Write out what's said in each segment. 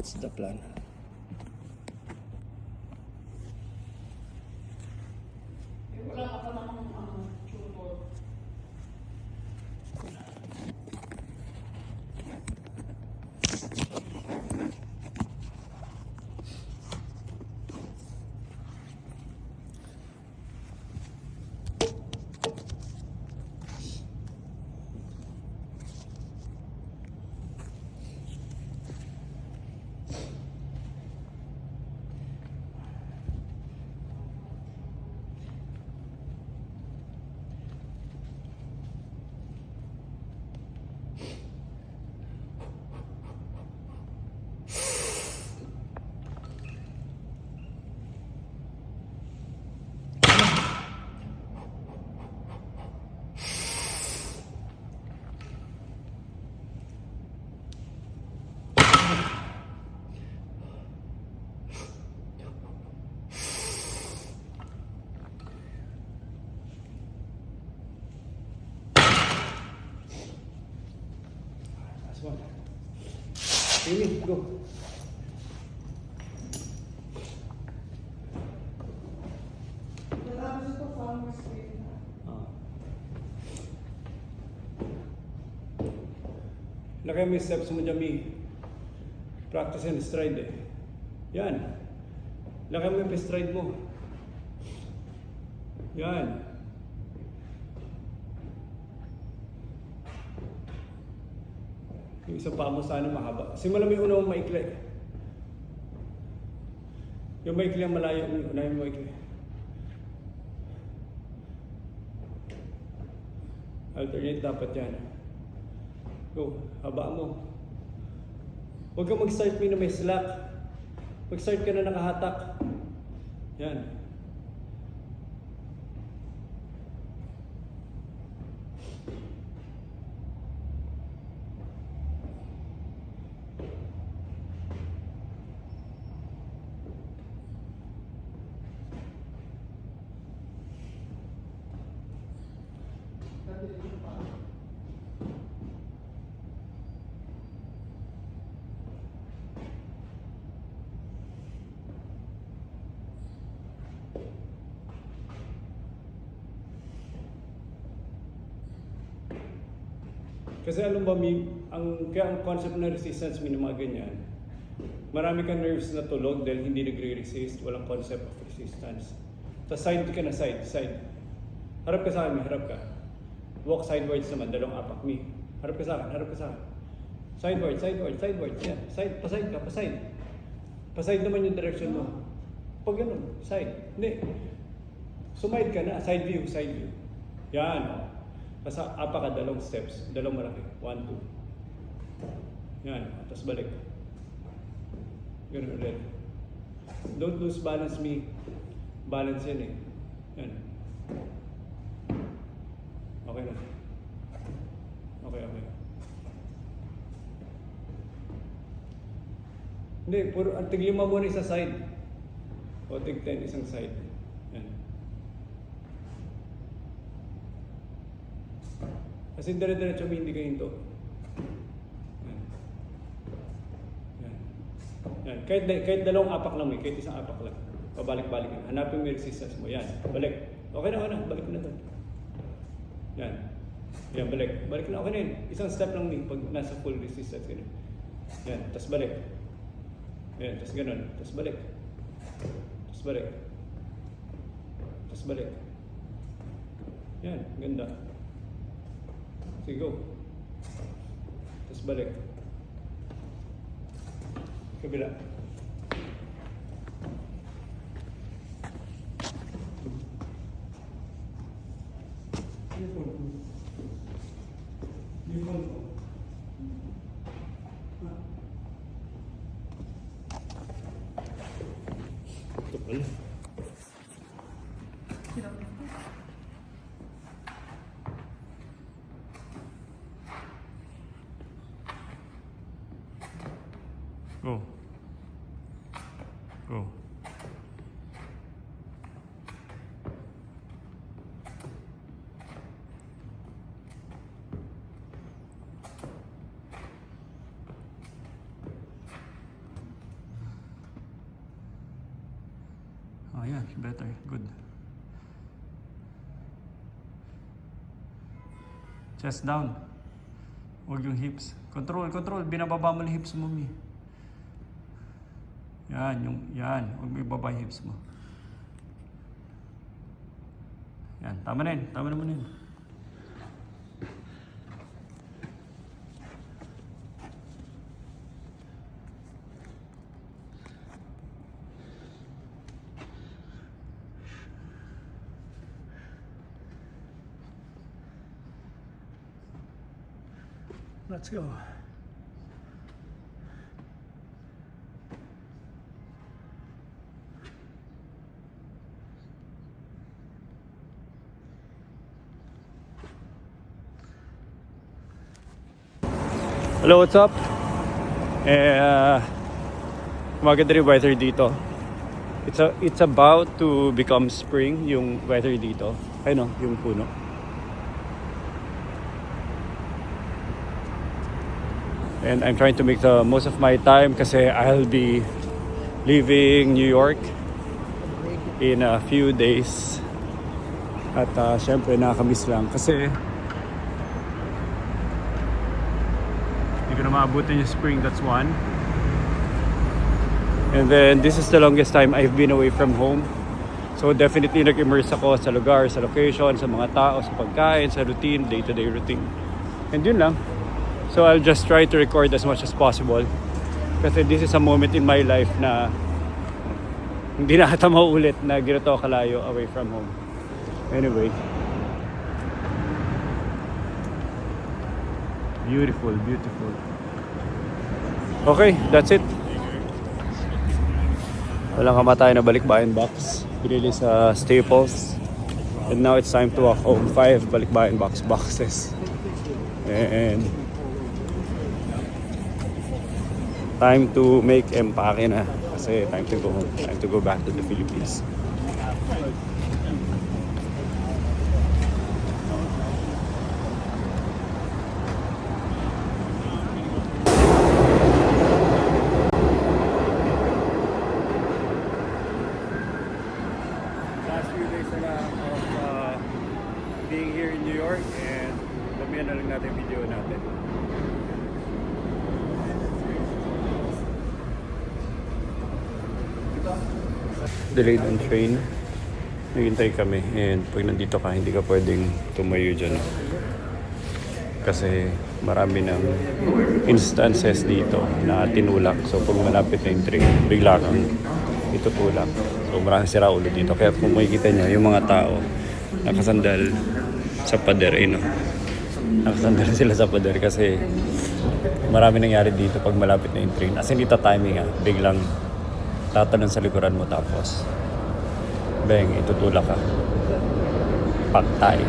That's the plan. Wala ka pa namang tutor. One. Amy, go. Lagay mo yung steps mo dyan, Mi. Practice and stride eh. Yan. Lagay mo yung stride mo. Yan. Yung isang paa mo sana mahaba. Simula mo yung una mong maikli. Yung maikli ang malayo, unahin mo maikli. Alternate dapat yan. Go, haba mo. Huwag kang mag-start mo na may slack. Mag-start ka na nakahatak. Yan. Kasi alam ba, kaya ang concept ng resistance mo ng mga ganyan, marami kang nerves na tulog dahil hindi nagre-resist, walang concept of resistance. Sa side ka na, side. Harap ka sa akin, harap ka. Walk sideways naman, dalawang apak, Mi. Harap ka sa akin. Sideways, yan. Paside ka. Paside naman yung direction mo. Pag ganun, side. Hindi. Sumide ka na, side view. Yan. Basta apak ka, dalawang steps. Dalawang malaki. 1, 2. Yan. Tapos balik. Ganun ulit. Don't lose balance, Mi. Balance yan eh. Yan. Okay na. Okay. Hindi, tig-5 muna sa side. O tig-10 isang side. Yan. Kasi dire-diretso hindi ka hinto. Yan. Kahit dalawang apak lang, kahit isang apak lang. Pabalik-balik ka. Hanapin mo yung resistance mo. Yan. Balik. Okay na. Balik mo na doon. Yan. Yan, balik. Balik na. Okay na yun. Isang step lang pag nasa full resistance. Ganun. Yan. Tapos balik. Yan. Tapos ganun. Tapos balik. Tapos balik. Yan. Ganda. Sige, go. Tapos balik. Kabila. Ito pala. Go. Ayan, better. Good. Chest down. Huwag yung hips. Control. Binababa mo yung hips mo, Mi. Yan. Huwag mo ibaba yung hips mo. Yan, tama naman yun. Let's go. Hello, what's up? Maganda rin weather dito. It's about to become spring yung weather dito. Ayun, yung puno. And I'm trying to make the most of my time kasi I'll be leaving New York in a few days. At syempre nakakamiss lang kasi hindi ko na maabutin yung spring, that's one. And then this is the longest time I've been away from home. So definitely nag-immerse ako sa lugar, sa location, sa mga tao, sa pagkain, sa routine, day-to-day routine. And yun lang. So I'll just try to record as much as possible. Kasi this is a moment in my life na hindi na ata mauulit na ganito kalayo away from home. Anyway. Beautiful. Okay, that's it. Walang kamatay na balikbayan box. Pinili sa Staples. And now it's time to walk home. 5 balikbayan boxes. And time to make empake na. Kasi time to go home. Time to go back to the Philippines. Last few days na lang of being here in New York and damihan na lang natin video natin. Delayed ang train. Naghintay kami and pag nandito ka hindi ka pwedeng tumayo dyan. Kasi marami ng instances dito na tinulak. So pag malapit na yung train, bigla kang itutulak. So maraming sira ulo dito. Kaya kung makikita nyo, yung mga tao nakasandal sa pader, nakasandal sila sa pader kasi marami nangyari dito pag malapit na yung train. As in dito timing biglang tatanong sa likuran mo tapos beng, itutulak ka. Patay.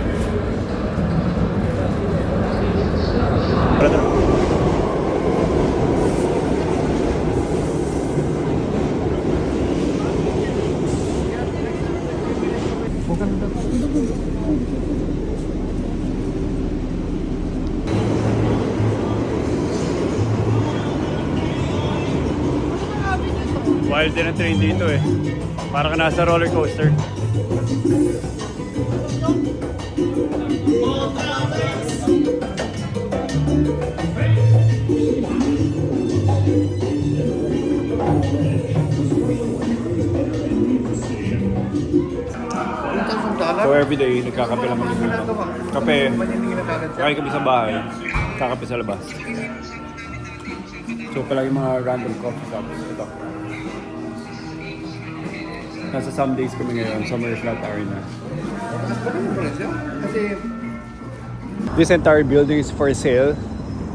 Wild din ang train dito Parang ka nasa roller coaster. So everyday, nagkakape lang kami dito. Kape, kain kami sa bahay, kakape sa labas. So palagi mga random coffee shops. Ito. Nasa some days kami ngayon, summer flat hour na. This entire building is for sale.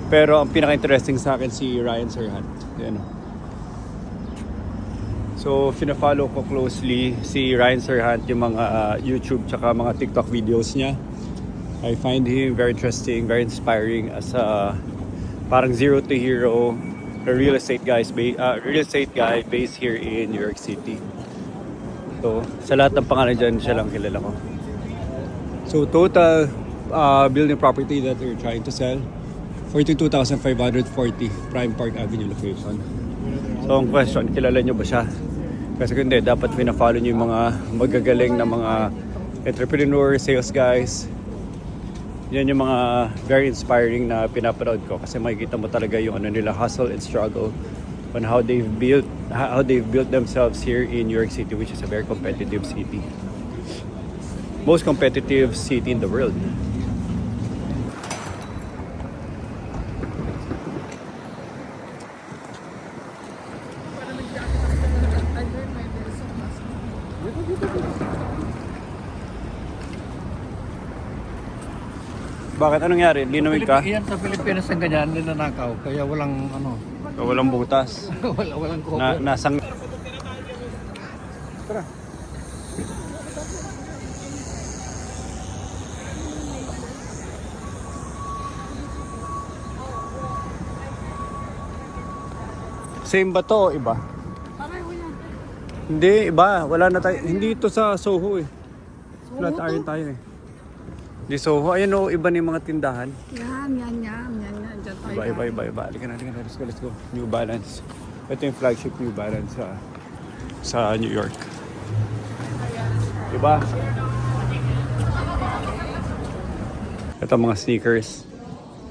Pero ang pinaka-interesting sa akin si Ryan Serhant. Yan. So, fina-follow ko closely si Ryan Serhant, yung mga YouTube tsaka mga TikTok videos niya. I find him very interesting, very inspiring as a parang zero to hero real estate guy based here in New York City. So, sa lahat ng pangalan dyan, siya lang kilala ko. So, total building property that we're trying to sell, 42,540 Prime Park Avenue location. So, ang question, kilala nyo ba siya? Kasi kung hindi, dapat pina-follow nyo yung mga magagaling na mga entrepreneur, sales guys. Yan yung mga very inspiring na pinapanood ko kasi makikita mo talaga yung ano nila, hustle and struggle on how they've built themselves here in New York City, which is a very competitive city. Most competitive city in the world. Bakit? Anong nangyari? Linawin ka? Yan sa Pilipinas ang ganyan, ninanakaw. Kaya walang ano, Walang butas. walang cover. Nasang... Same ba to o iba? Pareho yan. Hindi, iba. Wala na tayo. Hindi ito sa Soho eh. Flat iron tayo eh. Di Soho. Ayan o, iba na yung mga tindahan. Yan. Diyan tayo. Iba. Halika na. Let's go. New Balance. Ito yung flagship New Balance sa New York. Diba? Ito mga sneakers.